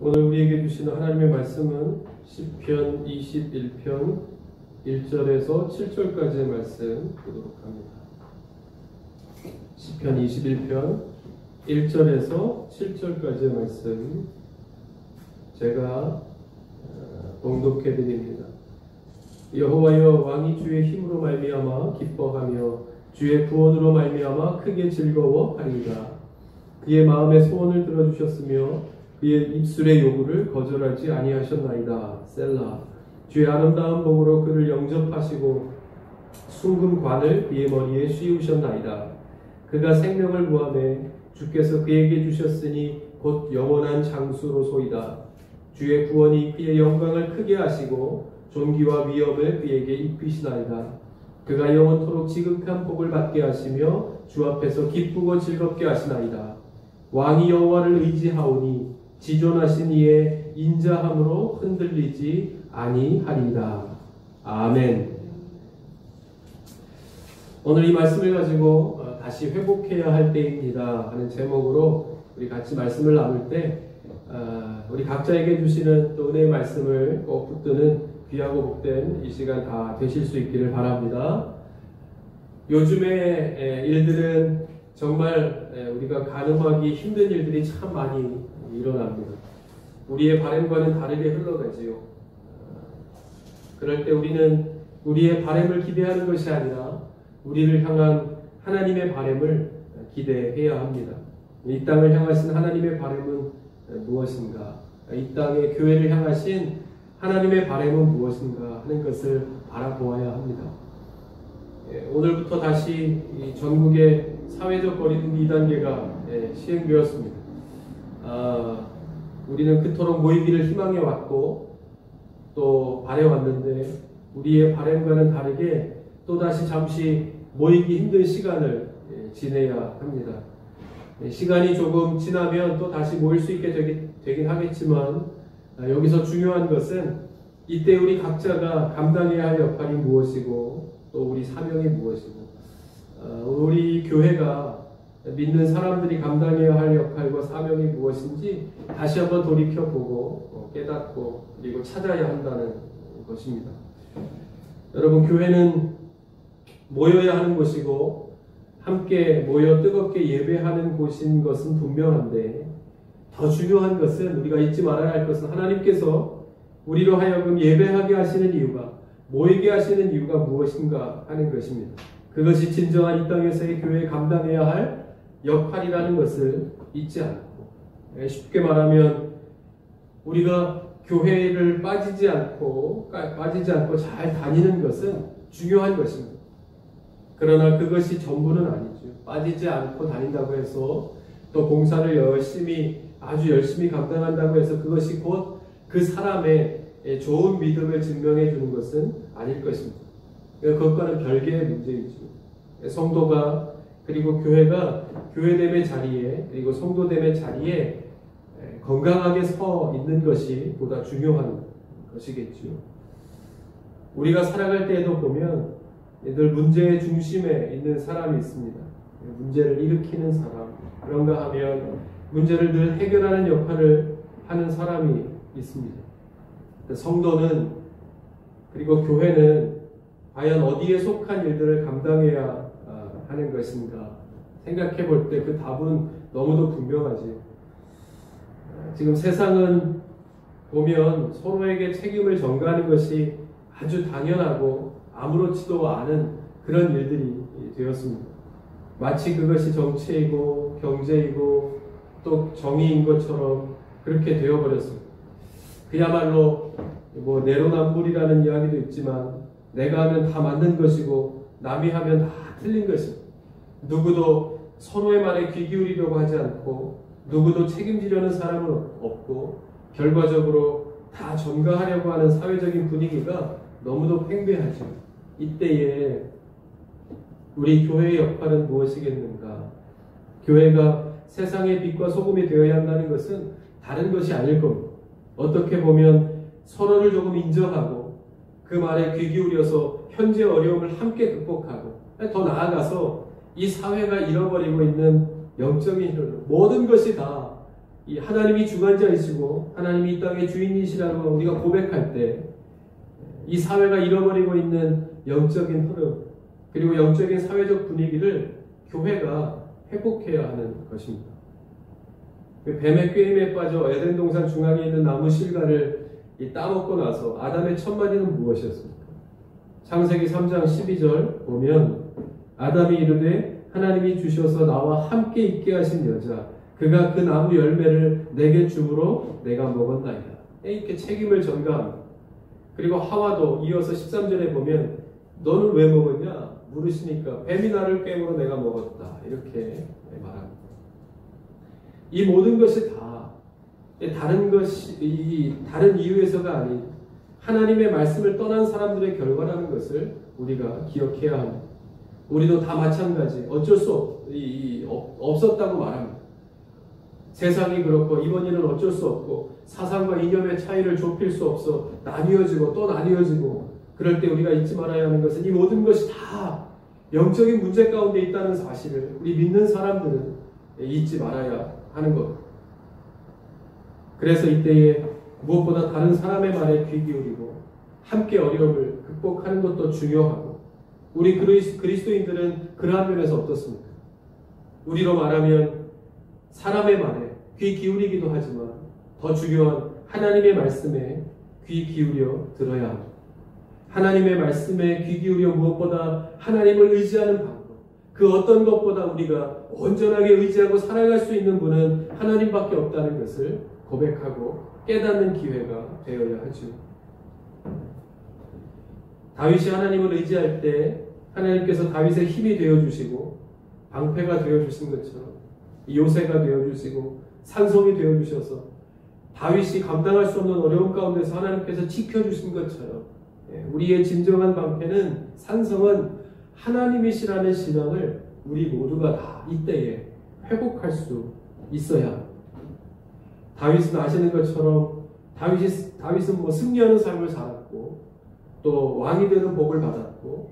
오늘 우리에게 주시는 하나님의 말씀은 시편 21편 1절에서 7절까지의 말씀 보도록 합니다. 시편 21편 1절에서 7절까지의 말씀 제가 봉독해 드립니다. 여호와여, 왕이 주의 힘으로 말미암아 기뻐하며 주의 구원으로 말미암아 크게 즐거워하리이다. 그의 마음의 소원을 들어주셨으며 그의 입술의 요구를 거절하지 아니하셨나이다. 셀라. 주의 아름다운 복으로 그를 영접하시고 순금관을 그의 머리에 씌우셨나이다. 그가 생명을 구하매 주께서 그에게 주셨으니 곧 영원한 장수로소이다. 주의 구원이 그의 영광을 크게 하시고 존귀와 위엄을 그에게 입히시나이다. 그가 영원토록 지극한 복을 받게 하시며 주 앞에서 기쁘고 즐겁게 하시나이다. 왕이 여호와를 의지하오니 지존하신 이의 인자함으로 흔들리지 아니하리이다. 아멘. 오늘 이 말씀을 가지고 다시 회복해야 할 때입니다 하는 제목으로 우리 같이 말씀을 나눌 때 우리 각자에게 주시는 또 은혜의 말씀을 꼭 붙드는 귀하고 복된 이 시간 다 되실 수 있기를 바랍니다. 요즘의 일들은 정말 우리가 가늠하기 힘든 일들이 참 많이 일어납니다. 우리의 바람과는 다르게 흘러가지요. 그럴 때 우리는 우리의 바람을 기대하는 것이 아니라 우리를 향한 하나님의 바람을 기대해야 합니다. 이 땅을 향하신 하나님의 바람은 무엇인가? 이 땅의 교회를 향하신 하나님의 바람은 무엇인가 하는 것을 바라보아야 합니다. 오늘부터 다시 전국의 사회적 거리두기 2단계가 시행되었습니다. 우리는 그토록 모이기를 희망해 왔고 또 바래왔는데 우리의 바람과는 다르게 또다시 잠시 모이기 힘든 시간을 지내야 합니다. 시간이 조금 지나면 또 다시 모일 수 있게 되긴 하겠지만 여기서 중요한 것은 이때 우리 각자가 감당해야 할 역할이 무엇이고 또 우리 사명이 무엇이고 우리 교회가 믿는 사람들이 감당해야 할 역할과 사명이 무엇인지 다시 한번 돌이켜보고 깨닫고 그리고 찾아야 한다는 것입니다. 여러분, 교회는 모여야 하는 곳이고 함께 모여 뜨겁게 예배하는 곳인 것은 분명한데 더 중요한 것은 우리가 잊지 말아야 할 것은 하나님께서 우리로 하여금 예배하게 하시는 이유가 모이게 하시는 이유가 무엇인가 하는 것입니다. 그것이 진정한 이 땅에서의 교회에 감당해야 할 역할이라는 것을 잊지 않고 쉽게 말하면 우리가 교회를 빠지지 않고 잘 다니는 것은 중요한 것입니다. 그러나 그것이 전부는 아니죠. 빠지지 않고 다닌다고 해서 또 공사를 아주 열심히 감당한다고 해서 그것이 곧 그 사람의 좋은 믿음을 증명해 주는 것은 아닐 것입니다. 그것과는 별개의 문제이죠. 성도가 그리고 교회가 교회됨의 자리에 그리고 성도됨의 자리에 건강하게 서 있는 것이 보다 중요한 것이겠죠. 우리가 살아갈 때에도 보면 늘 문제의 중심에 있는 사람이 있습니다. 문제를 일으키는 사람, 그런가 하면 문제를 늘 해결하는 역할을 하는 사람이 있습니다. 성도는 그리고 교회는 과연 어디에 속한 일들을 감당해야 하는 것인가 생각해 볼 때 그 답은 너무도 분명하지. 지금 세상은 보면 서로에게 책임을 전가하는 것이 아주 당연하고 아무렇지도 않은 그런 일들이 되었습니다. 마치 그것이 정치이고 경제이고 또 정의인 것처럼 그렇게 되어버렸습니다. 그야말로 내로남불이라는 이야기도 있지만 내가 하면 다 맞는 것이고 남이 하면 다 틀린 것입니다. 누구도 서로의 말에 귀 기울이려고 하지 않고 누구도 책임지려는 사람은 없고 결과적으로 다 전가하려고 하는 사회적인 분위기가 너무도 팽배하죠. 이때에 우리 교회의 역할은 무엇이겠는가? 교회가 세상의 빛과 소금이 되어야 한다는 것은 다른 것이 아닐 겁니다. 어떻게 보면 서로를 조금 인정하고 그 말에 귀 기울여서 현재 어려움을 함께 극복하고 더 나아가서 이 사회가 잃어버리고 있는 영적인 흐름, 모든 것이 다 이 하나님이 주관자이시고 하나님이 이 땅의 주인이시라고 우리가 고백할 때 이 사회가 잃어버리고 있는 영적인 흐름 그리고 영적인 사회적 분위기를 교회가 회복해야 하는 것입니다. 뱀의 꾀임에 빠져 에덴 동산 중앙에 있는 나무 실과를 따먹고 나서 아담의 첫 마디는 무엇이었습니까? 창세기 3장 12절 보면 아담이 이르되 하나님이 주셔서 나와 함께 있게 하신 여자 그가 그 나무 열매를 내게 주므로 내가 먹었나이다. 이렇게 책임을 전가합니다. 그리고 하와도 이어서 13절에 보면 너는 왜 먹었냐? 물으시니까 뱀이 나를 꿰므로 내가 먹었다. 이렇게 말합니다. 이 모든 것이 다 다른 이유에서가 아닌 하나님의 말씀을 떠난 사람들의 결과라는 것을 우리가 기억해야 합니다. 우리도 다 마찬가지 어쩔 수 없었다고 말합니다. 세상이 그렇고 이번 일은 어쩔 수 없고 사상과 이념의 차이를 좁힐 수 없어 나뉘어지고 또 나뉘어지고 그럴 때 우리가 잊지 말아야 하는 것은 이 모든 것이 다 영적인 문제 가운데 있다는 사실을 우리 믿는 사람들은 잊지 말아야 하는 것. 그래서 이때에 무엇보다 다른 사람의 말에 귀 기울이고 함께 어려움을 극복하는 것도 중요하고 우리 그리스도인들은 그러한 면에서 어떻습니까? 우리로 말하면 사람의 말에 귀 기울이기도 하지만 더 중요한 하나님의 말씀에 귀 기울여 들어야 합니다. 하나님의 말씀에 귀 기울여 무엇보다 하나님을 의지하는 방법 그 어떤 것보다 우리가 온전하게 의지하고 살아갈 수 있는 분은 하나님밖에 없다는 것을 고백하고 깨닫는 기회가 되어야 하죠. 다윗이 하나님을 의지할 때 하나님께서 다윗의 힘이 되어주시고 방패가 되어주신 것처럼 요새가 되어주시고 산성이 되어주셔서 다윗이 감당할 수 없는 어려움 가운데서 하나님께서 지켜주신 것처럼 우리의 진정한 방패는 산성은 하나님이시라는 신앙을 우리 모두가 다 이때에 회복할 수 있어야 합니다. 다윗은 아시는 것처럼 다윗은 승리하는 삶을 살았고 또 왕이 되는 복을 받았고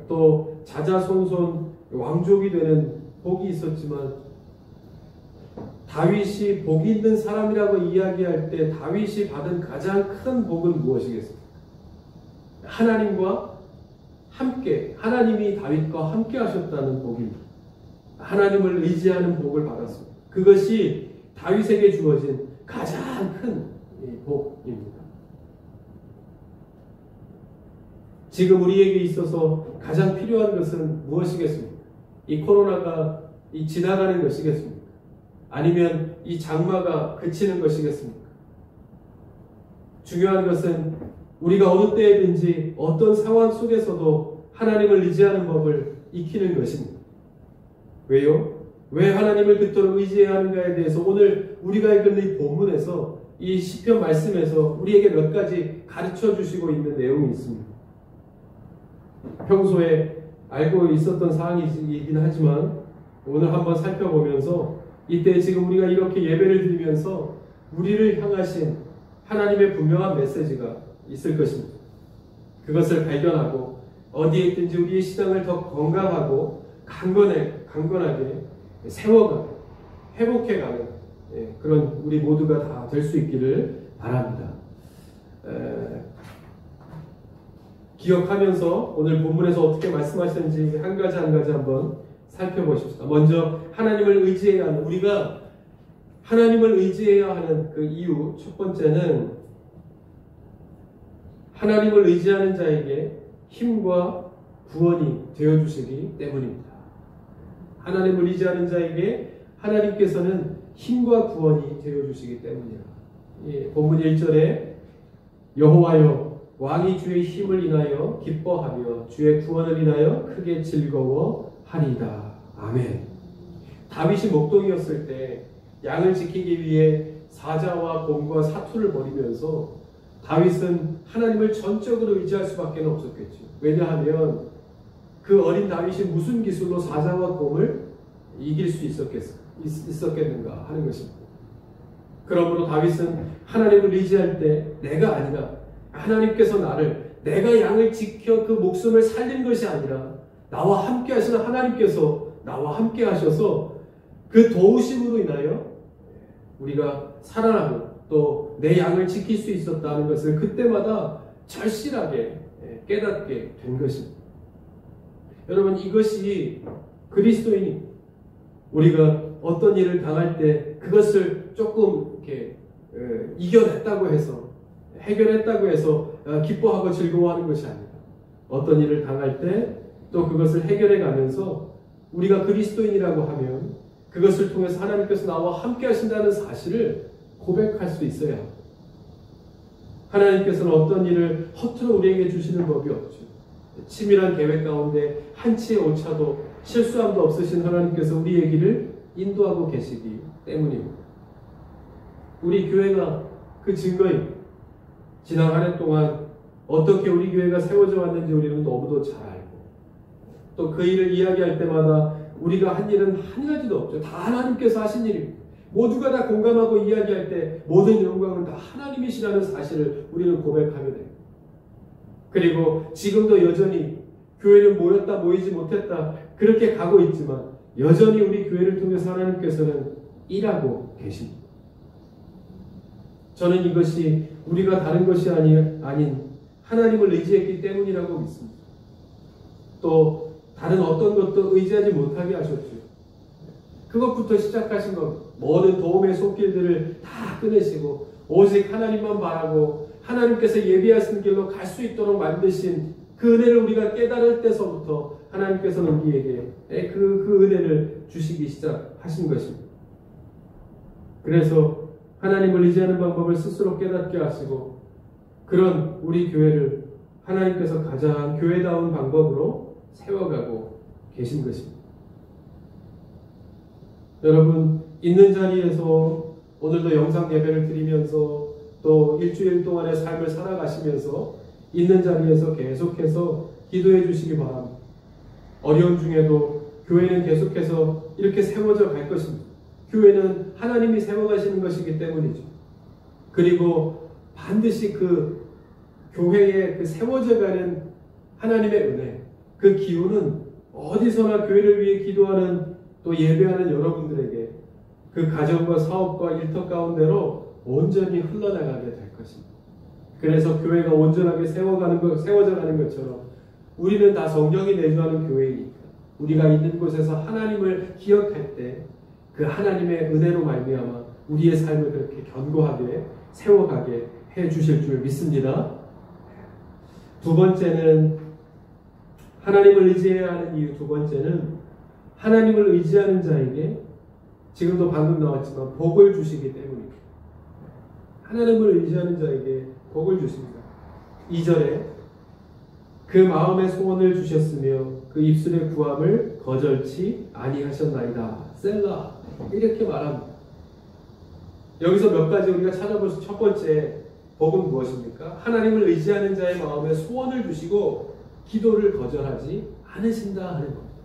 또 자자손손 왕족이 되는 복이 있었지만 다윗이 복이 있는 사람이라고 이야기할 때 다윗이 받은 가장 큰 복은 무엇이겠습니까? 하나님과 함께 하나님이 다윗과 함께 하셨다는 복입니다. 하나님을 의지하는 복을 받았습니다. 그것이 다윗에게 주어진 가장 큰 복입니다. 지금 우리에게 있어서 가장 필요한 것은 무엇이겠습니까? 이 코로나가 지나가는 것이겠습니까? 아니면 이 장마가 그치는 것이겠습니까? 중요한 것은 우리가 어느 때든지 어떤 상황 속에서도 하나님을 의지하는 법을 익히는 것입니다. 왜요? 왜 하나님을 그토록 의지해야 하는가에 대해서 오늘 우리가 읽은 이 본문에서 이 시편 말씀에서 우리에게 몇 가지 가르쳐 주시고 있는 내용이 있습니다. 평소에 알고 있었던 사항이긴 하지만 오늘 한번 살펴보면서 이때 지금 우리가 이렇게 예배를 드리면서 우리를 향하신 하나님의 분명한 메시지가 있을 것입니다. 그것을 발견하고 어디에 있든지 우리의 신앙을 더 건강하고 강건하게 세워가고 회복해가는 그런 우리 모두가 다 될 수 있기를 바랍니다. 기억하면서 오늘 본문에서 어떻게 말씀하셨는지 한 가지 한번 살펴보십시다. 먼저 하나님을 의지해야 하는 우리가 하나님을 의지해야 하는 그 이유 첫 번째는 하나님을 의지하는 자에게 힘과 구원이 되어주시기 때문입니다. 하나님을 의지하는 자에게 하나님께서는 힘과 구원이 되어주시기 때문이다. 본문 1절에 여호와여 왕이 주의 힘을 인하여 기뻐하며 주의 구원을 인하여 크게 즐거워하리이다. 아멘. 다윗이 목동이었을 때 양을 지키기 위해 사자와 곰과 사투를 벌이면서 다윗은 하나님을 전적으로 의지할 수밖에 없었겠죠. 왜냐하면 그 어린 다윗이 무슨 기술로 사자와 곰을 이길 수 있었겠는가 하는 것입니다. 그러므로 다윗은 하나님을 의지할 때 내가 아니라 하나님께서 내가 양을 지켜 그 목숨을 살린 것이 아니라 나와 함께 하시는 하나님께서 나와 함께 하셔서 그 도우심으로 인하여 우리가 살아나고 또 내 양을 지킬 수 있었다는 것을 그때마다 절실하게 깨닫게 된 것입니다. 여러분, 이것이 그리스도인이 우리가 어떤 일을 당할 때 그것을 조금 이렇게 이겨냈다고 해서 해결했다고 해서 기뻐하고 즐거워하는 것이 아니다. 어떤 일을 당할 때 또 그것을 해결해 가면서 우리가 그리스도인이라고 하면 그것을 통해서 하나님께서 나와 함께 하신다는 사실을 고백할 수 있어야 합니다. 하나님께서는 어떤 일을 허투루 우리에게 주시는 법이 없죠. 치밀한 계획 가운데 한치의 오차도 실수함도 없으신 하나님께서 우리의 길을 인도하고 계시기 때문입니다. 우리 교회가 그 증거입니다. 지난 한 해 동안 어떻게 우리 교회가 세워져 왔는지 우리는 너무도 잘 알고 또 그 일을 이야기할 때마다 우리가 한 일은 한 가지도 없죠. 다 하나님께서 하신 일입니다. 모두가 다 공감하고 이야기할 때 모든 영광은 다 하나님이시라는 사실을 우리는 고백하게 됩니다. 그리고 지금도 여전히 교회는 모였다 모이지 못했다 그렇게 가고 있지만 여전히 우리 교회를 통해서 하나님께서는 일하고 계십니다. 저는 이것이 우리가 다른 것이 아닌 하나님을 의지했기 때문이라고 믿습니다. 또 다른 어떤 것도 의지하지 못하게 하셨죠. 그것부터 시작하신 것, 모든 도움의 손길들을 다 끊으시고 오직 하나님만 바라고 하나님께서 예비하신 길로 갈 수 있도록 만드신 그 은혜를 우리가 깨달을 때서부터 하나님께서는 우리에게 그 은혜를 주시기 시작하신 것입니다. 그래서 하나님을 의지하는 방법을 스스로 깨닫게 하시고 그런 우리 교회를 하나님께서 가장 교회다운 방법으로 세워가고 계신 것입니다. 여러분, 있는 자리에서 오늘도 영상 예배를 드리면서 또 일주일 동안의 삶을 살아가시면서 있는 자리에서 계속해서 기도해 주시기 바랍니다. 어려운 중에도 교회는 계속해서 이렇게 세워져 갈 것입니다. 교회는 하나님이 세워가시는 것이기 때문이죠. 그리고 반드시 그 교회에 그 세워져 가는 하나님의 은혜, 그 기운은 어디서나 교회를 위해 기도하는 또 예배하는 여러분들에게 그 가정과 사업과 일터 가운데로 온전히 흘러나가게 될 것입니다. 그래서 교회가 온전하게 세워져 가는 것처럼 우리는 다 성령이 내주하는 교회이니까 우리가 있는 곳에서 하나님을 기억할 때 그 하나님의 은혜로 말미암아 우리의 삶을 그렇게 견고하게 세워가게 해 주실 줄 믿습니다. 두 번째는 하나님을 의지해야 하는 이유, 두 번째는 하나님을 의지하는 자에게 지금도 방금 나왔지만 복을 주시기 때문입니다. 하나님을 의지하는 자에게 복을 주십니다. 2절에 그 마음의 소원을 주셨으며 그 입술의 구함을 거절치 아니하셨나이다. 셀라. 이렇게 말합니다. 여기서 몇 가지 우리가 찾아볼 수 첫 번째 복은 무엇입니까? 하나님을 의지하는 자의 마음에 소원을 주시고 기도를 거절하지 않으신다 하는 겁니다.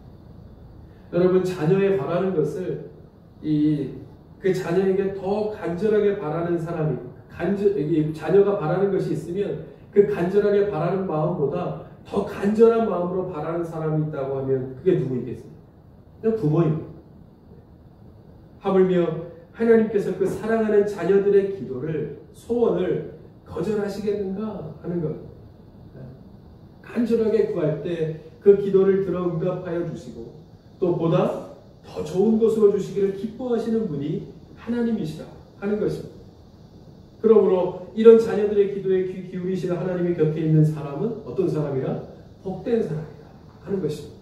여러분, 자녀의 바라는 것을 그 자녀에게 더 간절하게 바라는 사람이 자녀가 바라는 것이 있으면 그 간절하게 바라는 마음보다 더 간절한 마음으로 바라는 사람이 있다고 하면 그게 누구이겠습니까? 그냥 부모입니다. 하물며 하나님께서 그 사랑하는 자녀들의 기도를, 소원을 거절하시겠는가 하는 겁니다. 간절하게 구할 때 그 기도를 들어 응답하여 주시고 또 보다 더 좋은 것으로 주시기를 기뻐하시는 분이 하나님이시라 하는 것입니다. 그러므로 이런 자녀들의 기도에 귀 기울이시는 하나님의 곁에 있는 사람은 어떤 사람이라? 복된 사람이라 하는 것입니다.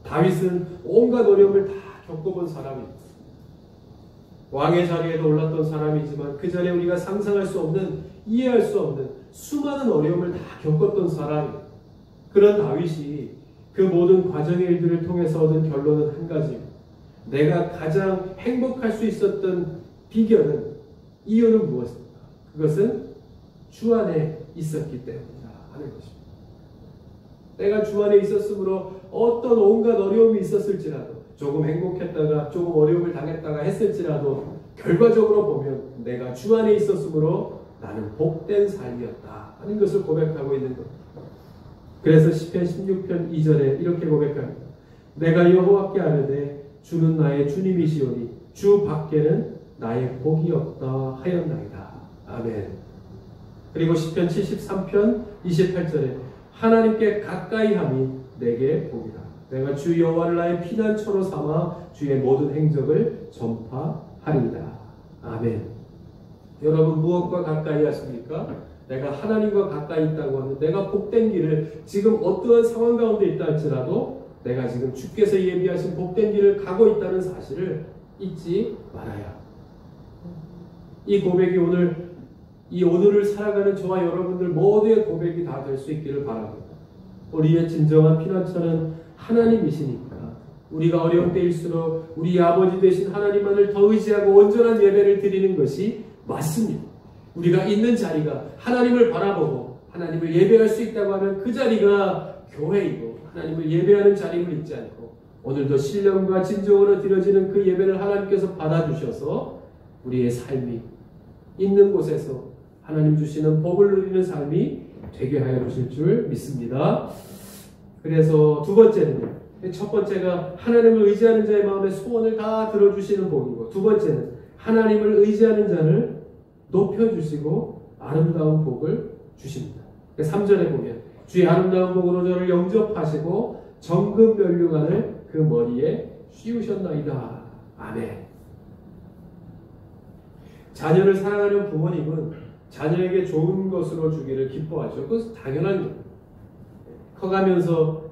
다윗은 온갖 어려움을 다 겪어본 사람입니다. 왕의 자리에도 올랐던 사람이지만 그 자리에 우리가 상상할 수 없는, 이해할 수 없는 수많은 어려움을 다 겪었던 사람입니다. 그런 다윗이 그 모든 과정의 일들을 통해서 얻은 결론은 한 가지입니다. 내가 가장 행복할 수 있었던 비결은, 이유는 무엇입니까? 그것은 주 안에 있었기 때문이다 하는 것입니다. 내가 주 안에 있었으므로 어떤 온갖 어려움이 있었을지라도, 조금 행복했다가 조금 어려움을 당했다가 했을지라도 결과적으로 보면 내가 주 안에 있었으므로 나는 복된 삶이었다 하는 것을 고백하고 있는 겁니다. 그래서 시편 16편 2절에 이렇게 고백합니다. 내가 여호와께 아뢰되 주는 나의 주님이시오니 주 밖에는 나의 복이 없다 하였나이다. 아멘. 그리고 시편 73편 28절에 하나님께 가까이 함이 내게 복이다. 내가 주 여호와를 나의 피난처로 삼아 주의 모든 행적을 전파하리이다. 아멘. 여러분 무엇과 가까이 하십니까? 내가 하나님과 가까이 있다고 하면 내가 복된 길을 지금 어떠한 상황 가운데 있다 할지라도 내가 지금 주께서 예비하신 복된 길을 가고 있다는 사실을 잊지 말아야. 이 고백이 오늘을 살아가는 저와 여러분들 모두의 고백이 다 될 수 있기를 바랍니다. 우리의 진정한 피난처는 하나님이시니까 우리가 어려운 때일수록 우리 아버지 되신 하나님만을 더 의지하고 온전한 예배를 드리는 것이 맞습니다. 우리가 있는 자리가 하나님을 바라보고 하나님을 예배할 수 있다고 하면 그 자리가 교회이고 하나님을 예배하는 자리임을 잊지 않고 오늘도 신령과 진정으로 드려지는 그 예배를 하나님께서 받아주셔서 우리의 삶이 있는 곳에서 하나님 주시는 복을 누리는 삶이 되게 하여 주실 줄 믿습니다. 그래서 두 번째는요. 첫 번째가 하나님을 의지하는 자의 마음의 소원을 다 들어주시는 복이고, 두 번째는 하나님을 의지하는 자를 높여주시고 아름다운 복을 주십니다. 3절에 보면 주의 아름다운 복으로 저를 영접하시고 정금 면류관을 그 머리에 씌우셨나이다. 아멘. 자녀를 사랑하는 부모님은 자녀에게 좋은 것으로 주기를 기뻐하죠. 그것은 당연한 거예요. 커가면서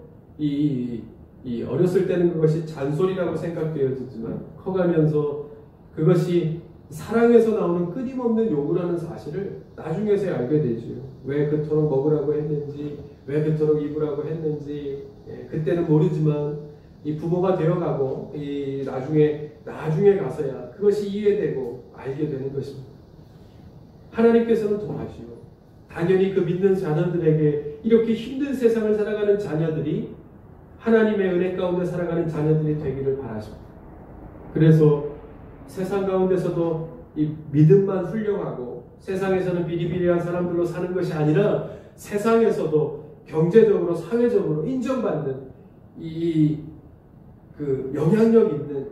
어렸을 때는 그것이 잔소리라고 생각되어지지만 커가면서 그것이 사랑에서 나오는 끊임없는 요구라는 사실을 나중에서야 알게 되죠. 왜 그토록 먹으라고 했는지, 왜 그토록 입으라고 했는지, 그때는 모르지만 이 부모가 되어가고 나중에 가서야 그것이 이해되고 알게 되는 것입니다. 하나님께서는 도와주시오. 당연히 그 믿는 자녀들에게 이렇게 힘든 세상을 살아가는 자녀들이 하나님의 은혜 가운데 살아가는 자녀들이 되기를 바라십니다. 그래서 세상 가운데서도 이 믿음만 훌륭하고 세상에서는 비리비리한 사람들로 사는 것이 아니라 세상에서도 경제적으로 사회적으로 인정받는 그 영향력 있는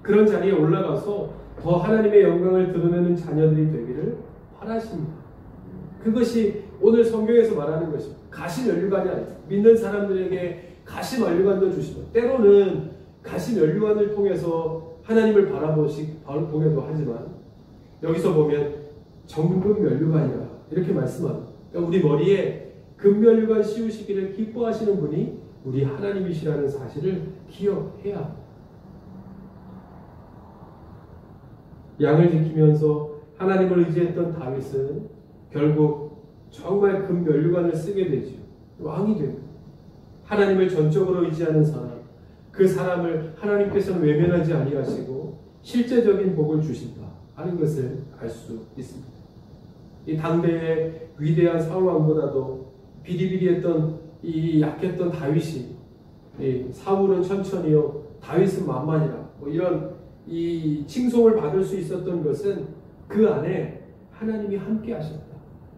그런 자리에 올라가서 더 하나님의 영광을 드러내는 자녀들이 되기를 바라십니다. 그것이 오늘 성경에서 말하는 것입니다. 가시 면류관이 아니라 믿는 사람들에게 가시 면류관도 주시고 때로는 가시 면류관을 통해서 하나님을 바라보기도 하지만 여기서 보면 정금 면류관이라 이렇게 말씀합니다. 그러니까 우리 머리에 금 면류관 씌우시기를 기뻐하시는 분이 우리 하나님이시라는 사실을 기억해야 합니다. 양을 지키면서 하나님을 의지했던 다윗은 결국 정말 금 면류관을 쓰게 되죠. 왕이 됩니다. 하나님을 전적으로 의지하는 사람, 그 사람을 하나님께서는 외면하지 아니하시고 실제적인 복을 주신다 하는 것을 알 수 있습니다. 이 당대의 위대한 사울왕보다도 비리비리했던 이 약했던 다윗이 사울은 천천히요 다윗은 만만이라 이런 이 칭송을 받을 수 있었던 것은 그 안에 하나님이 함께 하셨다.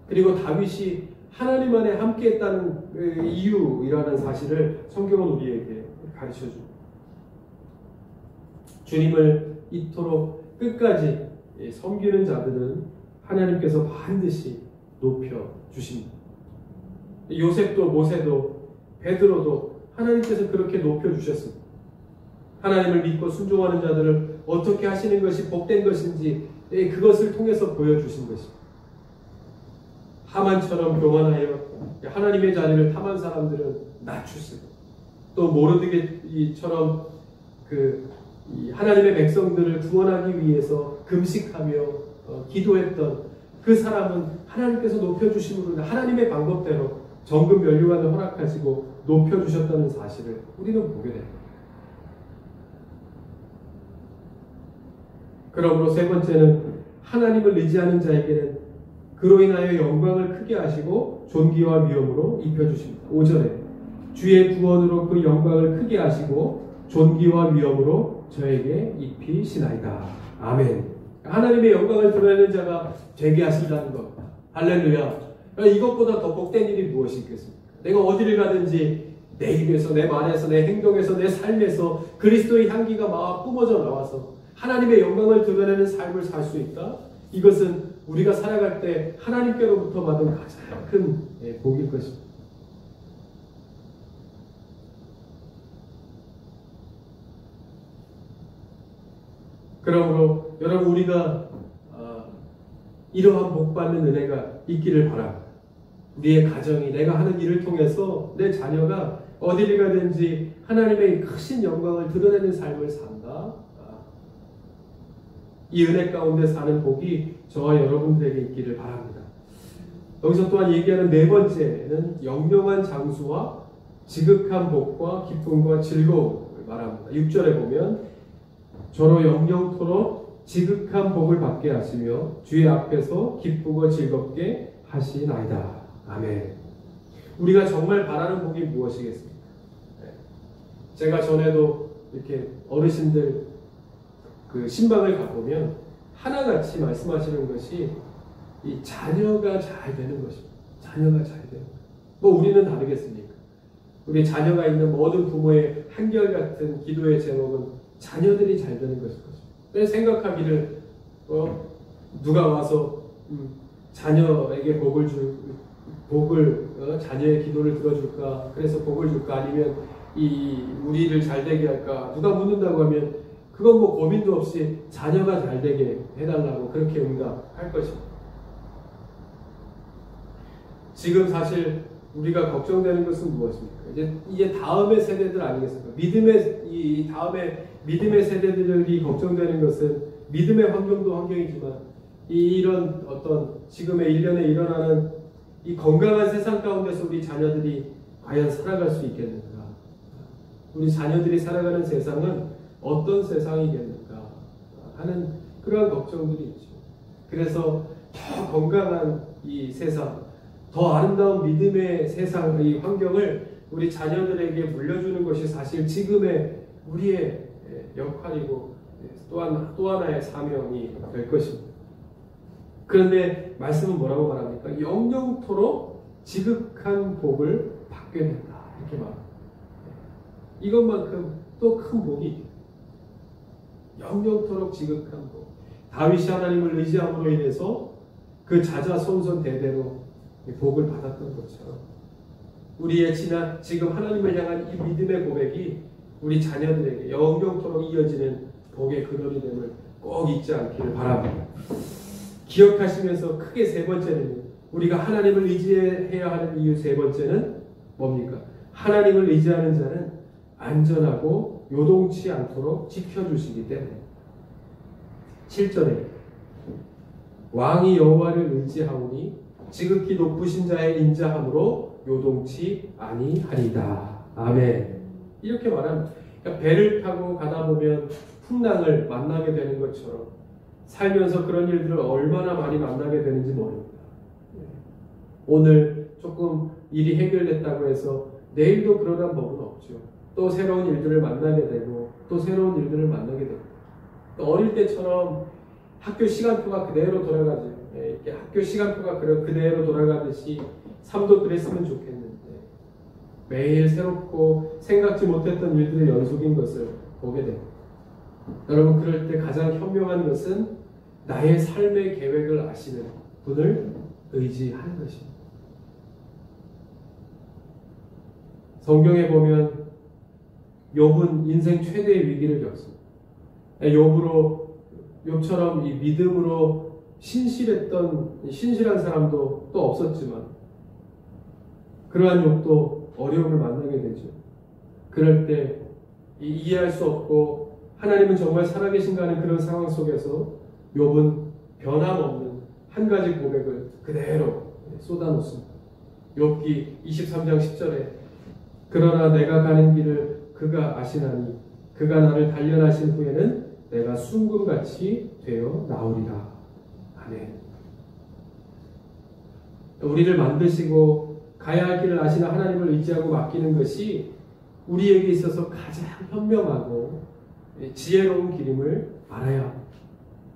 그리고 다윗이 하나님 안에 함께 했다는 이유라는 사실을 성경은 우리에게 가르쳐줍니다. 주님을 이토록 끝까지 섬기는 자들은 하나님께서 반드시 높여주십니다. 요셉도 모세도 베드로도 하나님께서 그렇게 높여주셨습니다. 하나님을 믿고 순종하는 자들을 어떻게 하시는 것이 복된 것인지 그것을 통해서 보여주신 것입니다. 하만처럼 교만하여 하나님의 자리를 탐한 사람들은 낮추시고 또 모르드게처럼 하나님의 백성들을 구원하기 위해서 금식하며 기도했던 그 사람은 하나님께서 높여주심으로 하나님의 방법대로 정금 면류관을 허락하시고 높여주셨다는 사실을 우리는 보게 됩니다. 그러므로 세 번째는 하나님을 의지하는 자에게는 그로 인하여 영광을 크게 하시고 존귀와 위엄으로 입혀주십니다. 5절에 주의 구원으로 그 영광을 크게 하시고 존귀와 위엄으로 저에게 입히시나이다. 아멘. 하나님의 영광을 드러내는 자가 되게 하신다는 겁니다. 할렐루야. 이것보다 더 복된 일이 무엇이 있겠습니까? 내가 어디를 가든지 내 입에서, 내 말에서, 내 행동에서, 내 삶에서 그리스도의 향기가 막 뿜어져 나와서 하나님의 영광을 드러내는 삶을 살 수 있다. 이것은 우리가 살아갈 때 하나님께로부터 받은 가장 큰 복일 것입니다. 그러므로 여러분 우리가 이러한 복받는 은혜가 있기를 바랍니다. 우리의 가정이 내가 하는 일을 통해서 내 자녀가 어디를 가든지 하나님의 크신 영광을 드러내는 삶을 산다. 이 은혜 가운데 사는 복이 저와 여러분들에게 있기를 바랍니다. 여기서 또한 얘기하는 네 번째는 영영한 장수와 지극한 복과 기쁨과 즐거움을 말합니다. 6절에 보면 저로 영영토록 지극한 복을 받게 하시며 주의 앞에서 기쁘고 즐겁게 하시나이다. 아멘. 우리가 정말 바라는 복이 무엇이겠습니까? 제가 전에도 이렇게 어르신들 그 신방을 가보면 하나같이 말씀하시는 것이 이 자녀가 잘 되는 것입니다. 자녀가 잘 되는 것. 뭐 우리는 다르겠습니까? 우리 자녀가 있는 모든 부모의 한결같은 기도의 제목은 자녀들이 잘 되는 것일 것입니다. 생각하기를 누가 와서 자녀에게 자녀의 기도를 들어줄까? 그래서 복을 줄까? 아니면 우리를 잘 되게 할까? 누가 묻는다고 하면 그건 뭐 고민도 없이 자녀가 잘 되게 해달라고 그렇게 응답할 것입니다. 지금 사실 우리가 걱정되는 것은 무엇입니까? 이제 다음의 세대들 아니겠습니까? 다음에 믿음의 세대들이 걱정되는 것은 믿음의 환경도 환경이지만 이런 어떤 지금의 일련에 일어나는 이 건강한 세상 가운데서 우리 자녀들이 과연 살아갈 수 있겠는가? 우리 자녀들이 살아가는 세상은 어떤 세상이겠는가 하는 그러한 걱정들이 있죠. 그래서 더 건강한 이 세상, 더 아름다운 믿음의 세상, 이 환경을 우리 자녀들에게 물려주는 것이 사실 지금의 우리의 역할이고 또 하나의 사명이 될 것입니다. 그런데 말씀은 뭐라고 말합니까? 영영토록 지극한 복을 받게 된다. 이렇게 말합니다. 이것만큼 또 큰 복이 영영토록 지극한 복. 다윗이 하나님을 의지함으로 인해서 그 자자손손 대대로 복을 받았던 것처럼 우리의 지금 하나님을 향한 이 믿음의 고백이 우리 자녀들에게 영영토록 이어지는 복의 근원이 됨을 꼭 잊지 않기를 바랍니다. 기억하시면서 크게 세 번째는 우리가 하나님을 의지해야 하는 이유 세 번째는 뭡니까? 하나님을 의지하는 자는 안전하고 요동치 않도록 지켜주시기 때문에 7절에 왕이 여호와를 의지하오니 지극히 높으신 자의 인자함으로 요동치 아니하리다. 아멘. 이렇게 말합니다. 그러니까 배를 타고 가다 보면 풍랑을 만나게 되는 것처럼 살면서 그런 일들을 얼마나 많이 만나게 되는지 모릅니다. 오늘 조금 일이 해결됐다고 해서 내일도 그러란 법은 없죠. 또 새로운 일들을 만나게 되고 또 새로운 일들을 만나게 되고 또 어릴 때처럼 학교 시간표가 그대로 돌아가죠. 이렇게 학교 시간표가 그대로 돌아가듯이 삶도 그랬으면 좋겠는데 매일 새롭고 생각지 못했던 일들의 연속인 것을 보게 됩니다. 여러분 그럴 때 가장 현명한 것은 나의 삶의 계획을 아시는 분을 의지하는 것입니다. 성경에 보면 욥은 인생 최대의 위기를 겪습니다. 욥처럼 이 믿음으로 신실한 사람도 또 없었지만 그러한 욥도 어려움을 만나게 되죠. 그럴 때 이해할 수 없고 하나님은 정말 살아계신가 하는 그런 상황 속에서 욥은 변함없는 한 가지 고백을 그대로 쏟아놓습니다. 욥기 23장 10절에 그러나 내가 가는 길을 그가 아시나니 그가 나를 단련하신 후에는 내가 순금같이 되어 나오리라. 아멘. 우리를 만드시고 가야 할 길을 아시는 하나님을 의지하고 맡기는 것이 우리에게 있어서 가장 현명하고 지혜로운 길임을 알아야 합니다.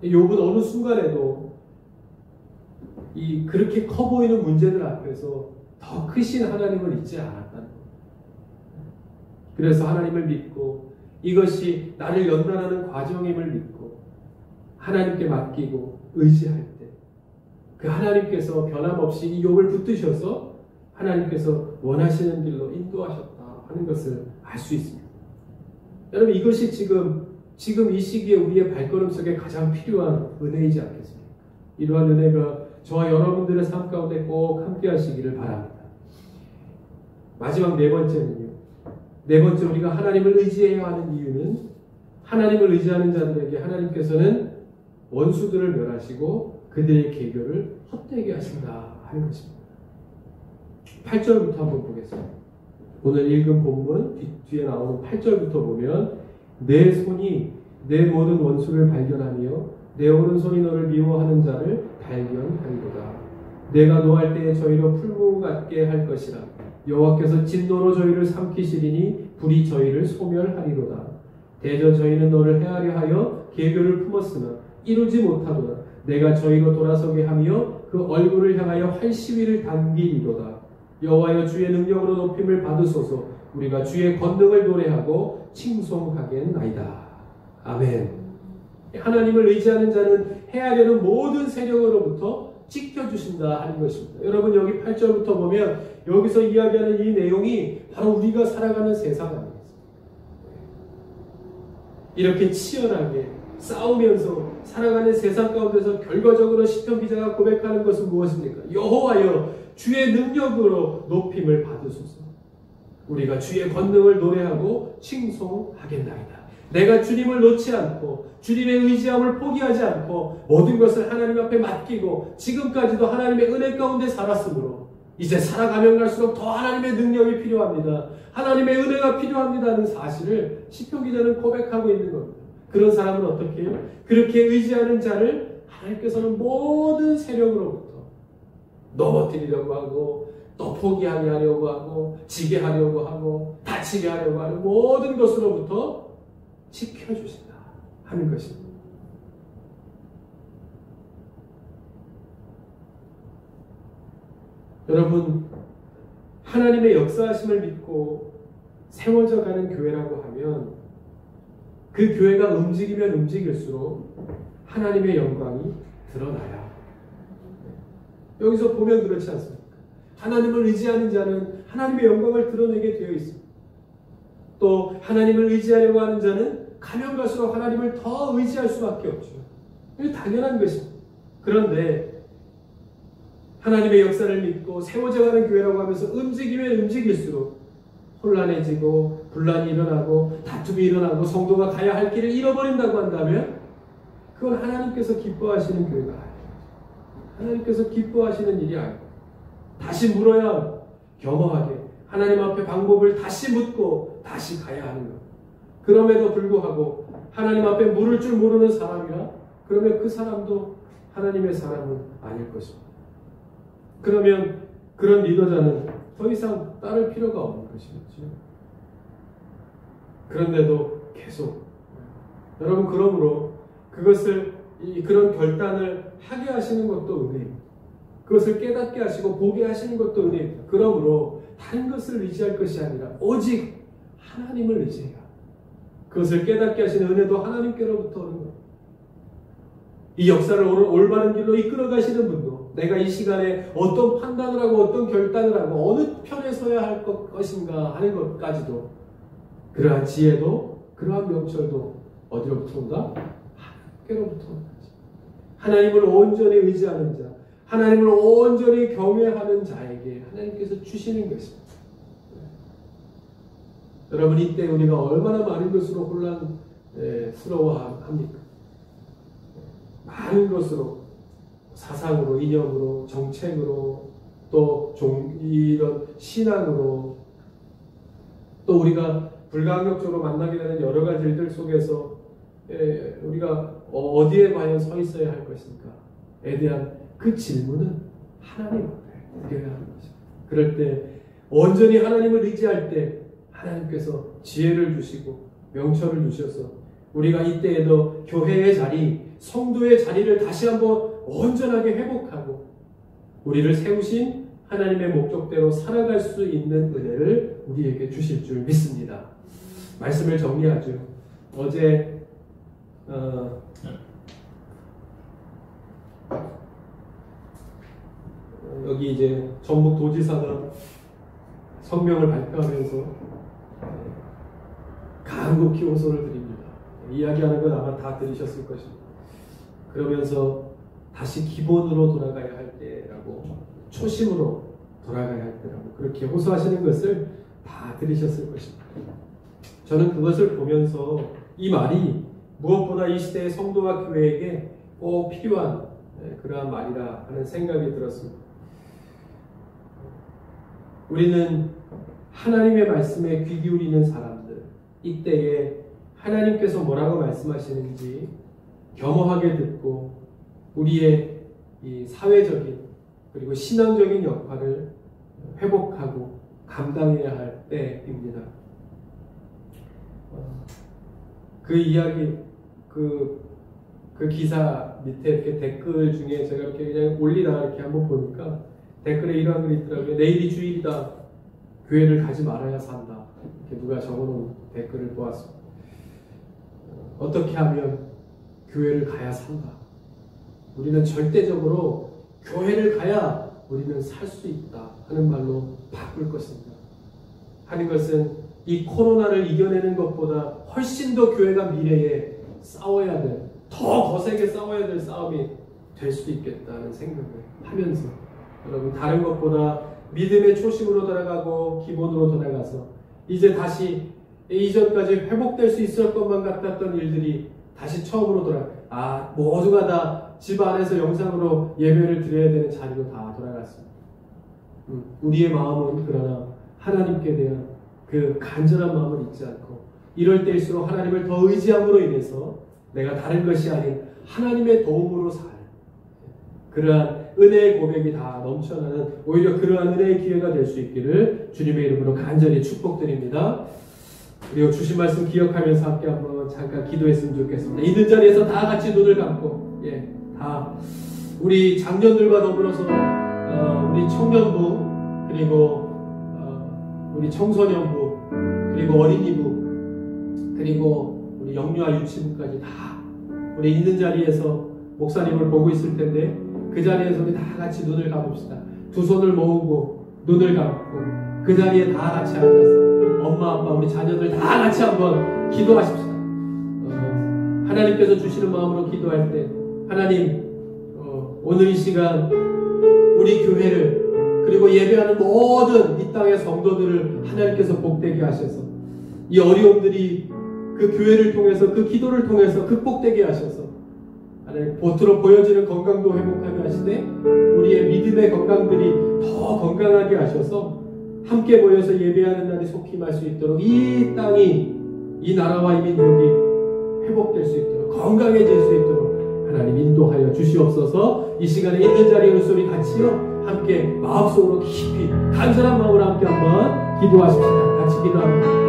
욥은 어느 순간에도 그렇게 커 보이는 문제들 앞에서 더 크신 하나님을 잊지 않았다는 겁니다. 그래서 하나님을 믿고 이것이 나를 연단하는 과정임을 믿고 하나님께 맡기고 의지할 때 그 하나님께서 변함없이 이 욥을 붙드셔서 하나님께서 원하시는 길로 인도하셨다 하는 것을 알 수 있습니다. 여러분 이것이 지금 이 시기에 우리의 발걸음 속에 가장 필요한 은혜이지 않겠습니까? 이러한 은혜가 저와 여러분들의 삶 가운데 꼭 함께 하시기를 바랍니다. 마지막 네 번째는요. 네 번째 우리가 하나님을 의지해야 하는 이유는 하나님을 의지하는 자들에게 하나님께서는 원수들을 멸하시고 그들의 계교를 헛되게 하신다 하는 것입니다. 8절부터 한번 보겠습니다. 오늘 읽은 본문 뒤에 나오는 8절부터 보면 내 손이 내 모든 원수를 발견하며 내 오른손이 너를 미워하는 자를 발견하리로다. 내가 노할 때에 저희로 풀무 같게 할 것이라. 여호와께서 진노로 저희를 삼키시리니 불이 저희를 소멸하리로다. 대저 저희는 너를 해하려 하여 계교를 품었으나 이루지 못하도다. 내가 저희로 돌아서게 하며 그 얼굴을 향하여 활시위를 당기리로다. 여호와여 주의 능력으로 높임을 받으소서. 우리가 주의 권능을 노래하고 칭송하겠나이다. 아멘. 하나님을 의지하는 자는 해하려는 모든 세력으로부터 지켜주신다 하는 것입니다. 여러분 여기 8절부터 보면 여기서 이야기하는 이 내용이 바로 우리가 살아가는 세상 아니겠습니까? 이렇게 치열하게 싸우면서 살아가는 세상 가운데서 결과적으로 시편 기자가 고백하는 것은 무엇입니까? 여호와여 주의 능력으로 높임을 받으소서. 우리가 주의 권능을 노래하고 칭송하겠나이다. 내가 주님을 놓지 않고 주님의 의지함을 포기하지 않고 모든 것을 하나님 앞에 맡기고 지금까지도 하나님의 은혜 가운데 살았으므로 이제 살아가면 갈수록 더 하나님의 능력이 필요합니다. 하나님의 은혜가 필요합니다는 사실을 시편 기자는 고백하고 있는 겁니다. 그런 사람은 어떻게 해요? 그렇게 의지하는 자를 하나님께서는 모든 세력으로부터 넘어뜨리려고 하고 또 포기하게 하려고 하고 지게 하려고 하고 다치게 하려고 하는 모든 것으로부터 지켜주신다 하는 것입니다. 여러분 하나님의 역사하심을 믿고 세워져 가는 교회라고 하면 그 교회가 움직이면 움직일수록 하나님의 영광이 드러나야. 여기서 보면 그렇지 않습니까? 하나님을 의지하는 자는 하나님의 영광을 드러내게 되어 있습니다. 또 하나님을 의지하려고 하는 자는 가면 갈수록 하나님을 더 의지할 수밖에 없죠. 이게 당연한 것입니다. 그런데 하나님의 역사를 믿고 세워져가는 교회라고 하면서 움직이면 움직일수록 혼란해지고 분란이 일어나고 다툼이 일어나고 성도가 가야 할 길을 잃어버린다고 한다면 그건 하나님께서 기뻐하시는 교회가 아니에요. 하나님께서 기뻐하시는 일이 아니고 다시 물어야 겸허하게 하나님 앞에 방법을 다시 묻고 다시 가야 하는 것. 그럼에도 불구하고 하나님 앞에 물을 줄 모르는 사람이라 그러면 그 사람도 하나님의 사람은 아닐 것입니다. 그러면 그런 리더자는 더 이상 따를 필요가 없는 것이겠죠. 그런데도 계속 여러분 그러므로 그런 결단을 하게 하시는 것도 은혜입니다. 그것을 깨닫게 하시고 보게 하시는 것도 은혜입니다. 그러므로 다른 것을 의지할 것이 아니라 오직 하나님을 의지해야 합니다. 그것을 깨닫게 하시는 은혜도 하나님께로부터 오는 겁니다. 이 역사를 올바른 길로 이끌어 가시는 분도 내가 이 시간에 어떤 판단을 하고 어떤 결단을 하고 어느 편에 서야 할 것인가 하는 것까지도 그러한 지혜도 그러한 명철도 어디로부터 온다? 하나님께로부터 온다. 하나님을 온전히 의지하는 자, 하나님을 온전히 경외하는 자에게 하나님께서 주시는 것입니다. 여러분 이때 우리가 얼마나 많은 것으로 혼란스러워합니까? 많은 것으로 사상으로, 이념으로, 정책으로, 또 이런 신앙으로, 또 우리가 불가항력적으로 만나게 되는 여러 가지 일들 속에서 우리가 어디에 과연 서 있어야 할 것인가에 대한 그 질문은 하나님 앞에 드려야 하는 것입니다. 그럴 때 온전히 하나님을 의지할 때 하나님께서 지혜를 주시고 명철을 주셔서 우리가 이때에도 교회의 자리, 성도의 자리를 다시 한번 온전하게 회복하고 우리를 세우신 하나님의 목적대로 살아갈 수 있는 은혜를 우리에게 주실 줄 믿습니다. 말씀을 정리하죠. 어제 여기 이제 전북 도지사가 성명을 발표하면서 간곡히 호소를 드립니다. 이야기하는 건 아마 다 들으셨을 것입니다. 그러면서 다시 기본으로 돌아가야 할 때라고, 초심으로 돌아가야 할 때라고 그렇게 호소하시는 것을 다 들으셨을 것입니다. 저는 그것을 보면서 이 말이 무엇보다 이 시대의 성도와 교회에게 꼭 필요한 그러한 말이라 하는 생각이 들었습니다. 우리는 하나님의 말씀에 귀 기울이는 사람들, 이때에 하나님께서 뭐라고 말씀하시는지 겸허하게 듣고 우리의 이 사회적인 그리고 신앙적인 역할을 회복하고 감당해야 할 때입니다. 그 이야기, 그 기사 밑에 이렇게 댓글 중에 제가 이렇게 그냥 올리다가 이렇게 한번 보니까 댓글에 이러한 글이 있더라고요. 내일이 주일이다. 교회를 가지 말아야 산다. 이렇게 누가 적어놓은 댓글을 보았습니다. 어떻게 하면 교회를 가야 산다. 우리는 절대적으로 교회를 가야 우리는 살 수 있다 하는 말로 바꿀 것입니다. 하는 것은 이 코로나를 이겨내는 것보다 훨씬 더 교회가 미래에 싸워야 될, 더 거세게 싸워야 될 싸움이 될 수도 있겠다는 생각을 하면서, 여러분 다른 것보다 믿음의 초심으로 돌아가고 기본으로 돌아가서 이제 다시 이전까지 회복될 수 있을 것만 같았던 일들이 다시 처음으로 모두가 다 집 안에서 영상으로 예배를 드려야 되는 자리로 다 돌아갔습니다. 우리의 마음은 그러나 하나님께 대한 그 간절한 마음을 잊지 않고, 이럴 때일수록 하나님을 더 의지함으로 인해서 내가 다른 것이 아닌 하나님의 도움으로 살, 그러한 은혜의 고백이 다 넘쳐나는, 오히려 그러한 은혜의 기회가 될 수 있기를 주님의 이름으로 간절히 축복드립니다. 그리고 주신 말씀 기억하면서 함께 한번 잠깐 기도했으면 좋겠습니다. 있는 자리에서 다 같이 눈을 감고, 다 우리 장년들과 더불어서 우리 청년부, 그리고 우리 청소년부, 그리고 어린이부, 그리고 우리 영유아 유치부까지 다 우리 있는 자리에서 목사님을 보고 있을 텐데, 그 자리에서 우리 다 같이 눈을 감읍시다. 두 손을 모으고 눈을 감고 그 자리에 다 같이 앉아서 엄마 아빠 우리 자녀들 다 같이 한번 기도하십시다. 하나님께서 주시는 마음으로 기도할 때, 하나님 오늘 이 시간 우리 교회를, 그리고 예배하는 모든 이 땅의 성도들을 하나님께서 복되게 하셔서 이 어려움들이 그 교회를 통해서, 그 기도를 통해서 극복되게 하셔서 하나님 겉으로 보여지는 건강도 회복하게 하시되 우리의 믿음의 건강들이 더 건강하게 하셔서 함께 모여서 예배하는 날이 속히 임할 수 있도록, 이 땅이, 이 나라와 이 민족이 회복될 수 있도록, 건강해질 수 있도록 하나님 인도하여 주시옵소서. 이 시간에 있는 자리에 우리 같이요 함께 마음속으로 깊이 간절한 마음으로 함께 한번 기도하십시다. 같이 기도합니다.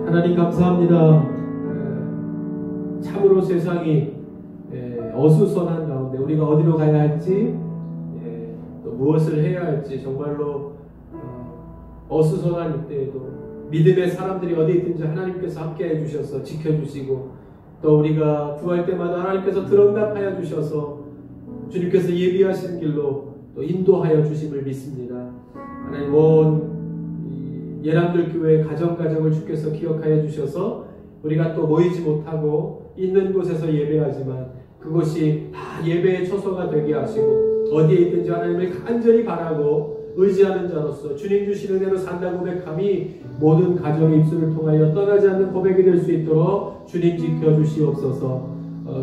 하나님 감사합니다. 참으로 세상이 어수선한 가운데 우리가 어디로 가야 할지, 또 무엇을 해야 할지 정말로 어수선한 이때에도 믿음의 사람들이 어디 있든지 하나님께서 함께 해주셔서 지켜주시고, 또 우리가 구할 때마다 하나님께서 들응답하여 주셔서 주님께서 예비하신 길로 또 인도하여 주심을 믿습니다. 하나님 온 예람들 교회 가정을 주께서 기억하여 주셔서 우리가 또 모이지 못하고 있는 곳에서 예배하지만 그것이 다 예배의 처소가 되게 하시고, 어디에 있든지 하나님을 간절히 바라고 의지하는 자로서 주님 주신 은혜로 산다 고백함이 모든 가정의 입술을 통하여 떠나지 않는 고백이 될 수 있도록 주님 지켜주시옵소서.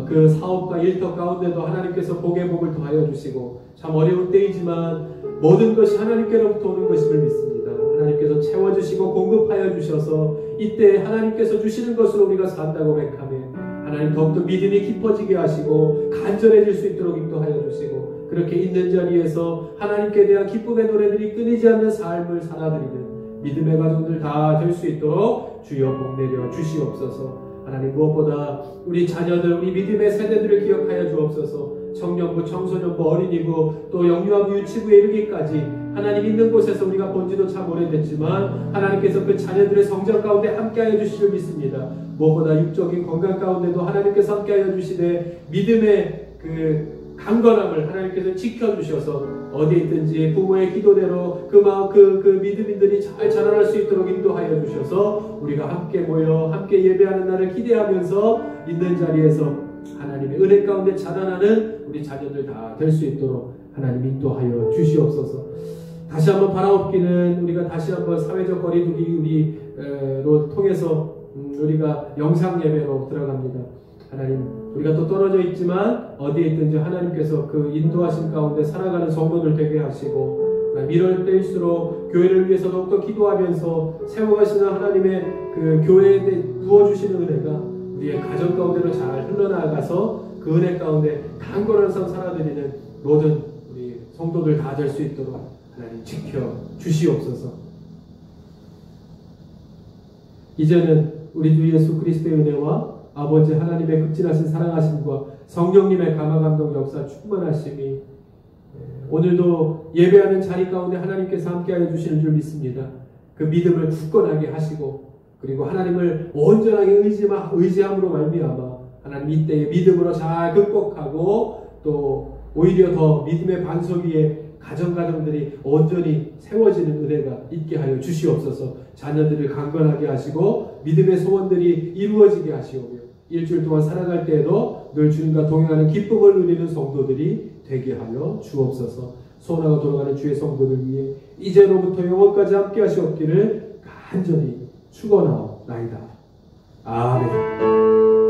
그 사업과 일터 가운데도 하나님께서 복의 복을 더하여 주시고, 참 어려운 때이지만 모든 것이 하나님께로부터 오는 것임을 믿습니다. 하나님께서 채워주시고 공급하여 주셔서 이때 하나님께서 주시는 것으로 우리가 산다 고백하며 하나님 더욱더 믿음이 깊어지게 하시고 간절해질 수 있도록 인도하여 주시고, 그렇게 있는 자리에서 하나님께 대한 기쁨의 노래들이 끊이지 않는 삶을 살아드리는 믿음의 가정들 다 될 수 있도록 주여 복 내려 주시옵소서. 하나님 무엇보다 우리 자녀들, 우리 믿음의 세대들을 기억하여 주옵소서. 청년부, 청소년부, 어린이부, 또 영유아부, 유치부에 이르기까지 하나님 있는 곳에서 우리가 본 지도 참 오래됐지만 하나님께서 그 자녀들의 성장 가운데 함께하여 주시길 믿습니다. 무엇보다 육적인 건강 가운데도 하나님께서 함께하여 주시되 믿음의 그 강건함을 하나님께서 지켜주셔서 어디에 있든지 부모의 기도대로 그 믿음인들이 잘 자라날 수 있도록 인도하여 주셔서 우리가 함께 모여 함께 예배하는 날을 기대하면서 있는 자리에서 하나님의 은혜 가운데 자라나는 우리 자녀들 다 될 수 있도록 하나님 인도하여 주시옵소서. 다시 한번 바라옵기는 우리가 다시 한번 사회적 거리두기 우리로 통해서 우리가 영상 예배로 들어갑니다. 하나님, 우리가 또 떨어져 있지만 어디에 있든지 하나님께서 그 인도하신 가운데 살아가는 성도들 되게 하시고, 이럴 때일수록 교회를 위해서 더욱더 기도하면서 세워가시는 하나님의 그 교회에 부어주시는 은혜가 우리의 가정 가운데로 잘 흘러나가서 그 은혜 가운데 강건한 삶 살아드리는 모든 우리 성도들 다 될 수 있도록 하나님 지켜 주시옵소서. 이제는 우리 주 예수 그리스도의 은혜와 아버지 하나님의 극진하신 사랑하심과 성령님의 감화감동 역사 충만하심이 오늘도 예배하는 자리 가운데 하나님께서 함께하여 주시는 줄 믿습니다. 그 믿음을 굳건하게 하시고, 그리고 하나님을 온전하게 의지함으로 말미암아 하나님 이때의 믿음으로 잘 극복하고, 또 오히려 더 믿음의 반석 위에 가정들이 온전히 세워지는 은혜가 있게 하여 주시옵소서. 자녀들을 강건하게 하시고 믿음의 소원들이 이루어지게 하시오며, 일주일 동안 살아갈 때에도 늘 주님과 동행하는 기쁨을 누리는 성도들이 되게 하여 주옵소서. 소원하고 돌아가는 주의 성도들 위해 이제로부터 영원까지 함께 하시옵기를 간절히 축원하옵나이다. 아멘.